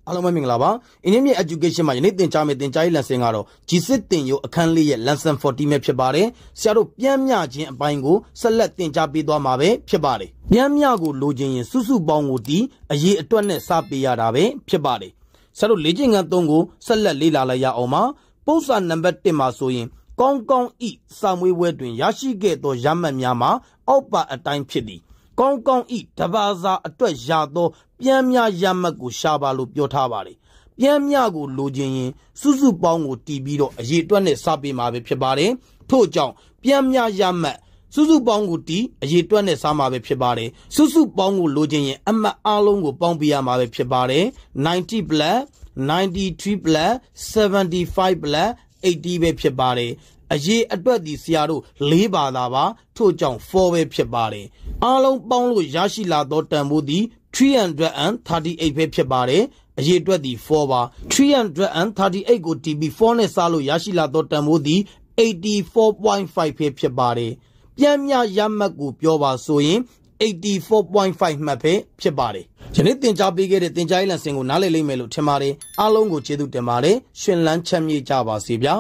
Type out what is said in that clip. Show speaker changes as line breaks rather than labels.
အားလုံးပဲမင်္ဂလာပါအင်းမြင့် education မှာယနေ့သင်ကြားမယ့်သင်ကြားရေး lesson ကတော့ G6 သင်ရိုးအခန်းလေးရဲ့ lesson 40ပဲဖြစ်ပါတယ်ဆရာတို့ပြန်မြခြင်းအပိုင်းကိုဆက်လက်သင်ကြားပေးသွားမှာပဲဖြစ်ပါတယ်ပြန်မြကိုလိုချင်ရင်စုစုပေါင်းကိုဒီအရေးအတွက်နဲ့စပေးရတာပဲဖြစ်ပါတယ်ဆရာတို့လေ့ကျင့်ခန်း3ကိုဆက်လက်လေ့လာလိုက်ရအောင်ပါပု္ပ္ပာနံပါတ်1မှာဆိုရင်ကောင်းကောင်းဤစာမွေးပွဲတွင်ရရှိခဲ့သောရမှတ်များမှာအောက်ပါအတိုင်းဖြစ်သည်ကောင်းကောင်းဤတဘာသာအတွက်ရသောပြန်မြရမှတ်ကိုရှာပါလို့ပြောထားပါတယ်ပြန်မြကိုလိုချင်ရင်စုစုပေါင်းကိုတီးပြီးတော့အရေးအတွက်နဲ့စပေးမှာပဲဖြစ်ပါတယ်ထို့ကြောင့်ပြန်မြရမှတ်စုစုပေါင်းကိုတီးအရေးအတွက်နဲ့စားမှာပဲဖြစ်ပါတယ်စုစုပေါင်းကိုလိုချင်ရင်အမှတ်အားလုံးကိုပေါင်းပြရမှာပဲဖြစ်ပါတယ်90 plus 93 plus 75 plus 80ပဲဖြစ်ပါတယ်အရေးအတွက်ဒီဆရာတို့၄ပါသာပါထို့ကြောင့်4ပဲဖြစ်ပါတယ်အားလုံးပေါင်းလို့ရရှိလာသောတန်ဖိုးသည်338ပဲဖြစ်ပါတယ်အရေးအတွက်ဒီ4ပါ338ကိုတီးပြီး4နဲ့စားလို့ရရှိလာသောတန်ဖိုးသည်84.5ပဲဖြစ်ပါတယ်ပြန်မြရမှတ်ကိုပြောပါဆိုရင်84.5မှတ်ပဲဖြစ်ပါတယ်ယနေ့သင်ကြားပေးခဲ့တဲ့သင်ကြားရေး lesson ကိုနားလည်လိမ့်မယ်လို့ထင်ပါတယ်အားလုံးကိုကျေးဇူးတင်ပါတယ်ရှင်လန်းချမ်းမြေ့ကြပါစေဗျာ